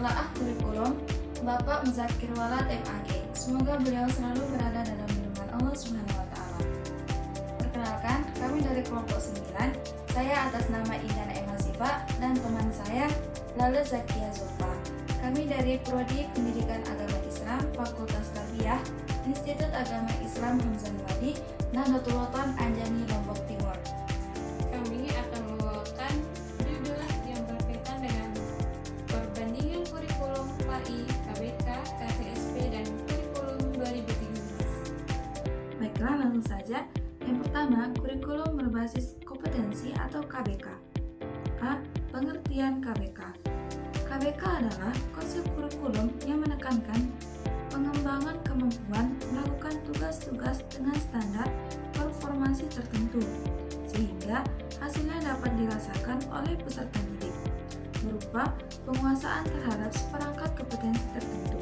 Penelaah Kurikulum Bapak Muzakir Walad MAG. Semoga beliau selalu berada dalam lindungan Allah Subhanahu wa taala. Perkenalkan, kami dari kelompok 9. Saya atas nama Indana M. Hasifa dan teman saya Lala Zakia Zulfa. Kami dari Prodi Pendidikan Agama Islam Fakultas Tarbiyah Institut Agama Islam Hamzah Wadi, Nahdlatul Ulama Anjani, Lombok Timur. Kami akan membawakan judul yang berkaitan dengan perbandingan kurikulum PAI, KBK, KTSP, dan kurikulum 2013. Baiklah, langsung saja. Yang pertama, kurikulum berbasis kompetensi atau KBK. A. Pengertian KBK. KBK adalah konsep kurikulum yang menekankan pengembangan kemampuan melakukan tugas-tugas dengan standar performansi tertentu, sehingga hasilnya dapat dirasakan oleh peserta didik, berupa penguasaan terhadap seperangkat kompetensi tertentu.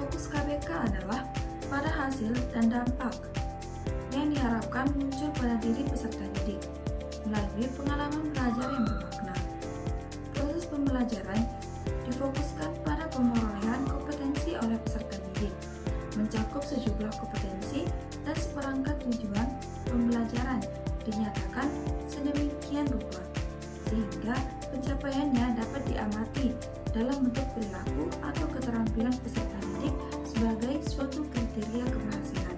Fokus KBK adalah pada hasil dan dampak yang diharapkan muncul pada diri peserta didik melalui pengalaman belajar yang bermakna. Proses pembelajaran difokuskan pada pemerolehan kompetensi oleh peserta didik, mencakup sejumlah kompetensi dan seperangkat tujuan pembelajaran dinyatakan sedemikian rupa, sehingga pencapaiannya dapat diamati dalam bentuk perilaku atau keterampilan peserta didik sebagai suatu kriteria keberhasilan.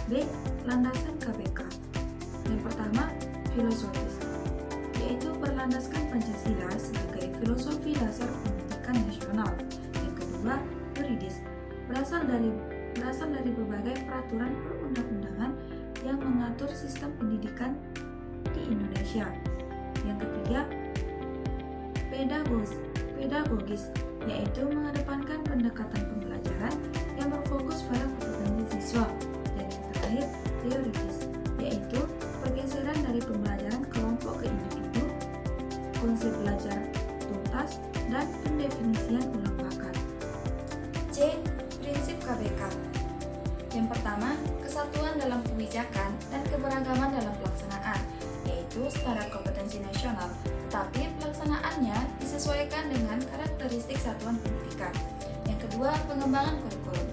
B. Landasan KBK. Yang pertama, filosofis, yaitu berlandaskan Pancasila sebagai filosofi dasar pendidikan nasional. Yang kedua, yuridis, berasal dari berbagai peraturan perundang-undangan yang mengatur sistem pendidikan di Indonesia. Yang ketiga, pedagogis, yaitu mengedepankan pendekatan pembelajaran yang berfokus pada kompetensi siswa. Dan yang terakhir, teoritis, yaitu pergeseran dari pembelajaran kelompok ke individu, konsep belajar tuntas, dan pendefinisian ulang bakat. C. Prinsip KBK. Yang pertama, kesatuan dalam kebijakan dan keberagaman dalam pelaksanaan, yaitu standar kompetensi nasional, tetapi pelaksanaannya disesuaikan dengan karakteristik satuan pendidikan. Yang kedua, pengembangan kurikulum,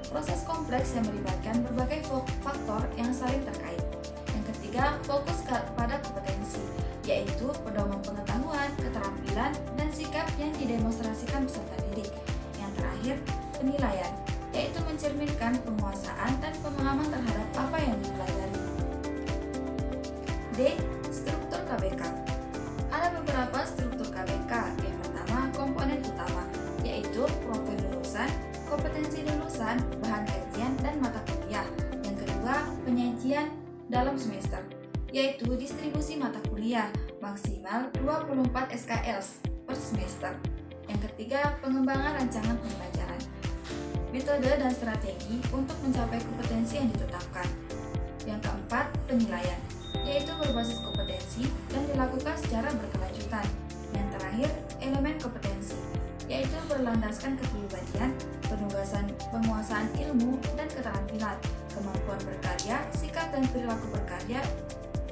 proses kompleks yang melibatkan berbagai faktor yang saling terkait. Yang ketiga, fokus pada kompetensi, yaitu pedoman pengetahuan, keterampilan, dan sikap yang didemonstrasikan peserta didik. Yang terakhir, penilaian, yaitu mencerminkan penguasaan dan pemahaman terhadap apa yang dipelajari. D. Struktur KBK. Ada beberapa struktur KBK. Yang pertama, komponen utama, yaitu profil lulusan, kompetensi lulusan, bahan kajian, dan mata kuliah. Yang kedua, penyajian dalam semester, yaitu distribusi mata kuliah maksimal 24 SKS per semester. Yang ketiga, pengembangan rancangan pembelajaran, metode dan strategi untuk mencapai kompetensi yang ditetapkan. Yang keempat, penilaian, yaitu berbasis kompetensi dan dilakukan secara berkelanjutan. Yang terakhir, elemen kompetensi, yaitu berlandaskan kepribadian, penugasan, penguasaan ilmu dan keterampilan, kemampuan berkarya, sikap dan perilaku berkarya,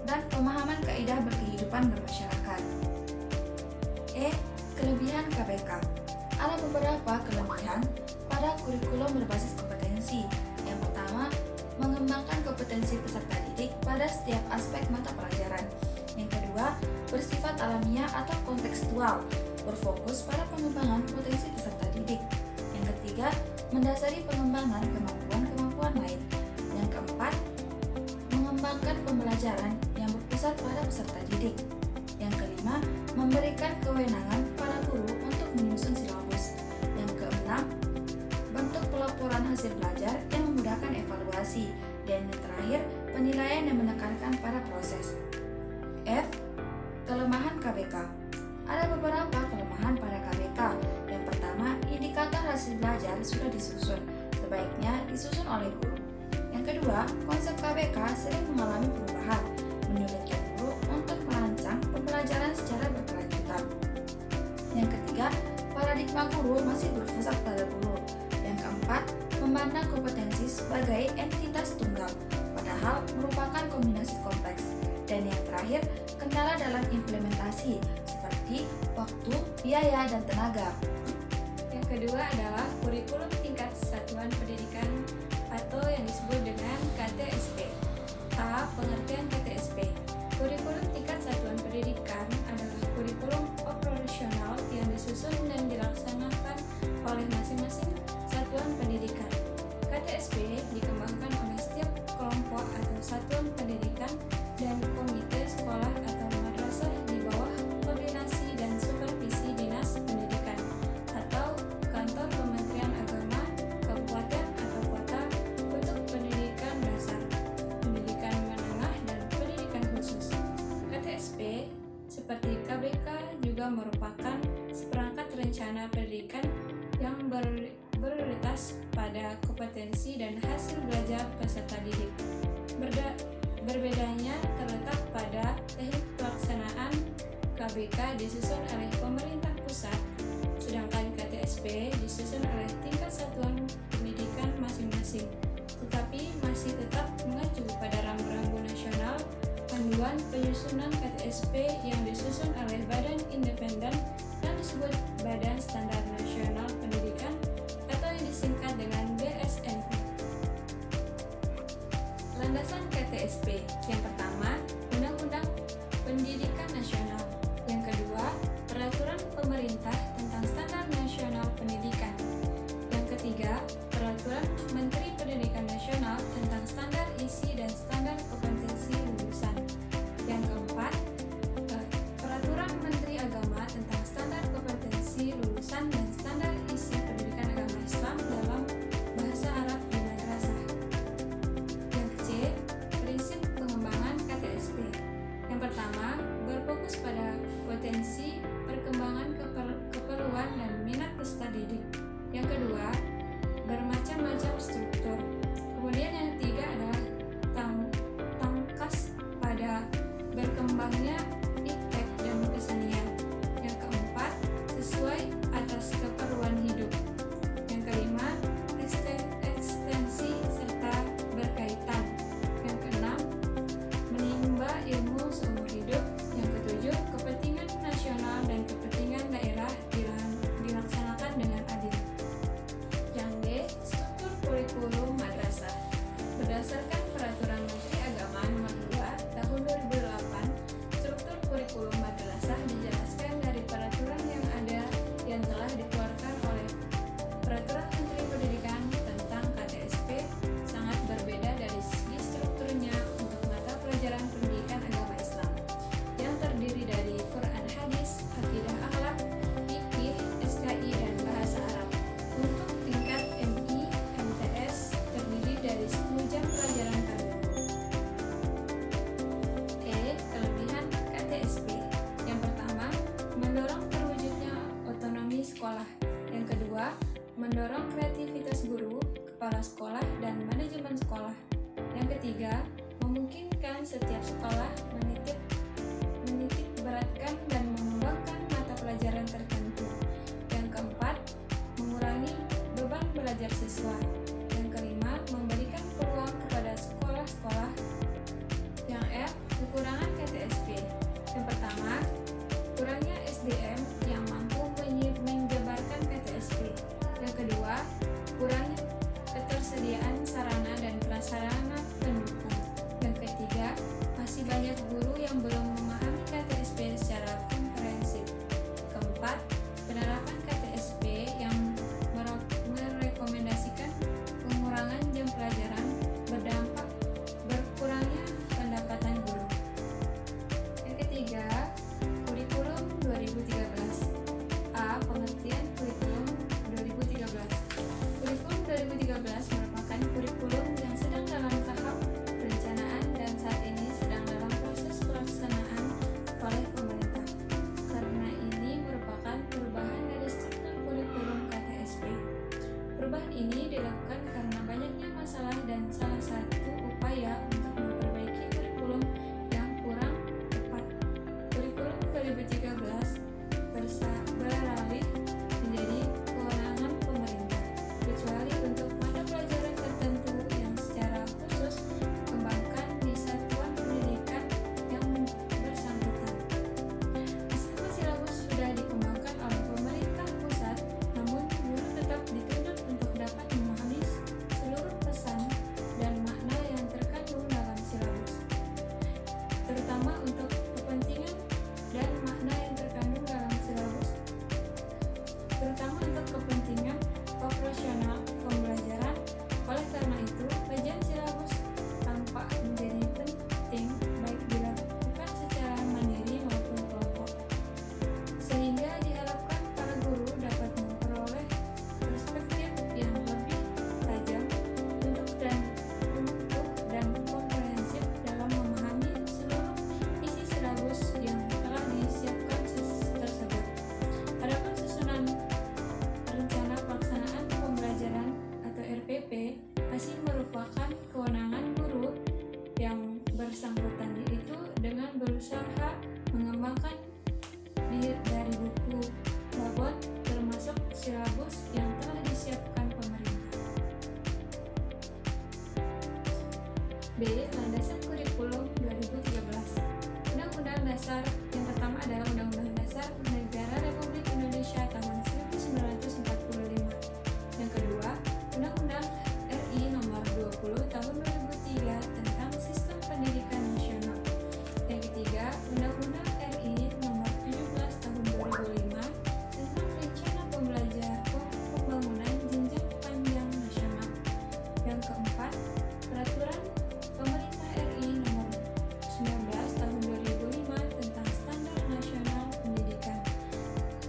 dan pemahaman kaidah berkehidupan bermasyarakat. E. Kelebihan KBK. Ada beberapa kelebihan pada kurikulum berbasis kompetensi. Yang pertama, mengembangkan kompetensi peserta didik pada setiap aspek mata pelajaran. Yang kedua, bersifat alamiah atau kontekstual, berfokus pada pengembangan potensi peserta didik. Yang ketiga, mendasari pengembangan kemampuan-kemampuan lain. Yang keempat, mengembangkan pembelajaran yang berpusat pada peserta didik. Yang kelima, memberikan kewenangan para guru untuk menyusun silabus. Yang keenam, bentuk pelaporan hasil belajar yang memudahkan evaluasi. Dan yang terakhir, penilaian yang menekankan pada proses. F. Kelemahan KBK. Ada beberapa kelemahan pada KBK. Yang pertama, indikator hasil belajar sudah disusun, sebaiknya disusun oleh guru. Yang kedua, konsep KBK sering mengalami perubahan, menyulitkan guru untuk merancang pembelajaran secara berkelanjutan. Yang ketiga, paradigma guru masih berpusat pada guru. Yang keempat, memandang kompetensi sebagai entitas tunggal, padahal merupakan kombinasi kompleks. Dan yang terakhir, kendala dalam implementasi seperti seperti waktu, biaya, dan tenaga. Yang kedua adalah kurikulum tingkat satuan pendidikan atau yang disebut dengan KTSP. A. Pengertian KTSP. Kurikulum tingkat satuan pendidikan adalah kurikulum operasional yang disusun dan dilaksanakan oleh masing-masing satuan pendidikan. KTSP dikembangkan oleh setiap kelompok atau satuan pendidikan dan komite sekolah atau madrasah di bawah koordinasi dan supervisi Dinas Pendidikan atau kantor Kementerian Agama, kabupaten atau kota untuk pendidikan dasar, pendidikan menengah, dan pendidikan khusus. KTSP seperti KBK juga merupakan seperangkat rencana pendidikan yang berprioritas pada kompetensi dan hasil belajar peserta didik. Berbedanya terletak pada teknik pelaksanaan. KBK disusun oleh pemerintah pusat, sedangkan KTSP disusun oleh tingkat satuan pendidikan masing-masing, tetapi masih tetap mengacu pada rambu-rambu nasional. Panduan penyusunan KTSP yang disusun oleh badan independen yang disebut Badan Standar Nasional Pendidikan atau yang disingkat dengan BSNP. Landasan KTSP. Yang pertama, Undang-Undang Pendidikan Nasional. Yang kedua, Peraturan Pemerintah tentang Standar Nasional Pendidikan. Yang ketiga, Peraturan Menteri Pendidikan Nasional tentang standar isi dan standar kompetensi lulusan. Yang keempat, Peraturan Menteri Agama tentang standar kompetensi lulusan dan standar isi pendidikan agama Islam dalam bahasa Arab di madrasah. Yang C, prinsip pengembangan KTSP. Yang pertama, berfokus pada potensi, perkembangan keperluan dan minat peserta didik. Yang kedua, bermacam-macam struktur. Kemudian yang ketiga adalah tangkas pada berkembangnya iptek dan kesenian. Yang keempat, sesuai atas keperluan hidup. Yang kelima, ekstensi serta berkaitan. Yang keenam, menimba ilmu seumur hidup. Yang ketujuh, kepentingan nasional dan kepentingan daerah dilaksanakan dengan adil. Yang D, struktur kurikulum madrasah. Berdasarkan Peraturan Menteri Agama Nomor 2 Tahun 2008, struktur kurikulum madrasah dijelaskan dari peraturan yang ada yang telah dikeluarkan oleh Peraturan Menteri Pendidikan tentang KTSP sangat berbeda dari segi strukturnya untuk mata pelajaran pendidikan agama Islam yang terdiri dari Quran Hadis, Akidah Akhlak, Fikih, SKI, dan Bahasa Arab. Untuk tingkat MI, MTS terdiri dari 10 jam pelajaran per minggu. E. Kelebihan KTSP. Yang pertama, mendorong terwujudnya otonomi sekolah. Yang kedua, mendorong kreativitas guru, kepala sekolah, dan manajemen sekolah. Yang ketiga, memungkinkan setiap sekolah menitik beratkan dan mengembangkan mata pelajaran tertentu. Yang keempat, mengurangi beban belajar siswa. Yang kelima, memberikan peluang kepada sekolah-sekolah. Yang F, kekurangan KTSP. Yang pertama, kurangnya SDM yang mampu menjabarkan KTSP. Yang kedua, kurangnya ketersediaan sarana dan prasarana pendukung. Yang ketiga, masih banyak guru yang belum memahami KTSP secara komprehensif. Keempat, penerapan KTSP yang merekomendasikan pengurangan jam pelajaran berdampak berkurangnya pendapatan guru. Yang ketiga, kurikulum 2013. A. Pengertian kurikulum 2013. Kurikulum 2013 merupakan kurikulum yang sedang dalam tahap perencanaan dan saat ini sedang dalam proses pelaksanaan oleh pemerintah. Karena ini merupakan perubahan dari struktur kurikulum KTSP. Perubahan ini dilakukan karena banyaknya masalah dan salah satu upaya untuk memperbaiki kurikulum yang kurang tepat. Kurikulum 2013 beralih menjadi kewenangan pemerintah, kecuali untuk mata pelajaran tertentu yang secara khusus dikembangkan di satuan pendidikan yang bersangkutan. Meskipun silabus terutama untuk kepentingan dan makna yang terkandung dalam silabus, terutama untuk kepentingan operasional pembelajaran. Oleh karena itu, kajian silabus tampak menjadi penting baik dilakukan secara mandiri maupun kelompok, sehingga diharapkan para guru dapat memperoleh perspektif yang lebih tajam untuk dan komprehensif dalam memahami seluruh isi silabus yang telah disiapkan tersebut. Adapun susunan rencana pelaksanaan pembelajaran atau RPP masih merupakan kewenangan guru yang bersangkutan, yaitu dengan berusaha mengembangkan dari buku babon termasuk silabus yang telah disiapkan pemerintah. B. Landasan Kurikulum 2013. Undang-Undang Dasar yang pertama adalah Undang-Undang Dasar Negara Republik Indonesia tahun 1945. Yang kedua, Undang-Undang RI Nomor 20 Tahun 2003 tentang Sistem Pendidikan Nasional. Yang ketiga, Undang-Undang RI Nomor 17 Tahun 2005 tentang Rencana Pembangunan Jenjang Panjang Nasional. Yang keempat, Peraturan Pemerintah RI Nomor 19 Tahun 2005 tentang Standar Nasional Pendidikan.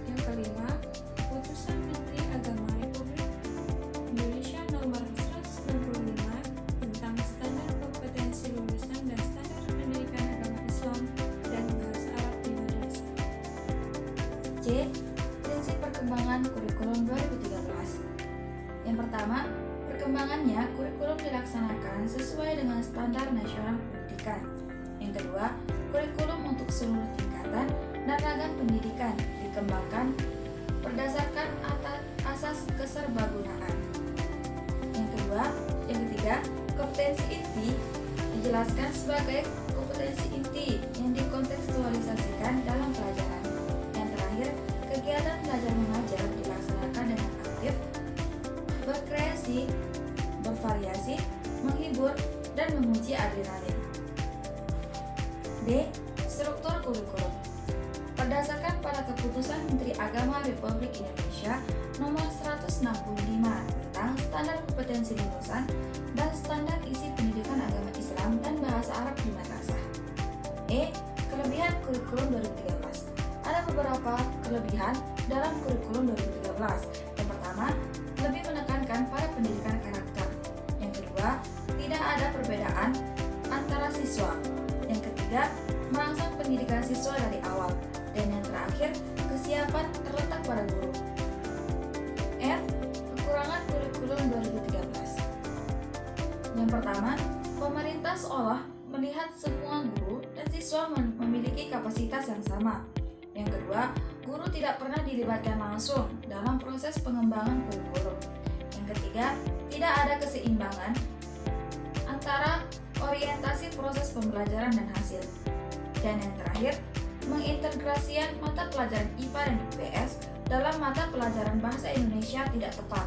Yang kelima, Keputusan Menteri Agama Republik Indonesia Nomor 165 tentang Standar Kompetensi Lulusan dan Standar Pendidikan Agama Islam dan Bahasa Arab di Madrasah. C. Prinsip perkembangan kurikulum 2013. Yang pertama, perkembangannya kurikulum dilaksanakan sesuai dengan standar nasional pendidikan. Yang kedua, kurikulum untuk seluruh tingkatan dan ragam pendidikan dikembangkan berdasarkan asas keserbagunaan. Yang ketiga, kompetensi inti dijelaskan sebagai kompetensi inti yang dikontekstualisasikan dalam pelajaran. Yang terakhir, kegiatan belajar mengajar dilaksanakan dengan aktif, berkreasi, bervariasi, menghibur, dan menguji adrenalin. D. Struktur kurikulum. Berdasarkan pada Keputusan Menteri Agama Republik Indonesia Nomor 165 tentang Standar Kompetensi Lulusan dan Standar Isi Pendidikan Agama Islam dan Bahasa Arab di Madrasah. E. Kelebihan kurikulum 2013. Ada beberapa kelebihan dalam kurikulum 2013. Yang pertama, lebih menekankan pada pendidikan karakter. Yang kedua, tidak ada perbedaan antara siswa. Yang ketiga, merangsang pendidikan siswa dari awal. Dan yang terakhir, kesiapan terletak pada guru. F. Kekurangan kurikulum 2013. Yang pertama, pemerintah seolah melihat semua guru dan siswa memiliki kapasitas yang sama. Yang kedua, guru tidak pernah dilibatkan langsung dalam proses pengembangan kurikulum. Yang ketiga, tidak ada keseimbangan antara orientasi proses pembelajaran dan hasil. Dan yang terakhir, mengintegrasikan mata pelajaran IPA dan IPS dalam mata pelajaran bahasa Indonesia tidak tepat.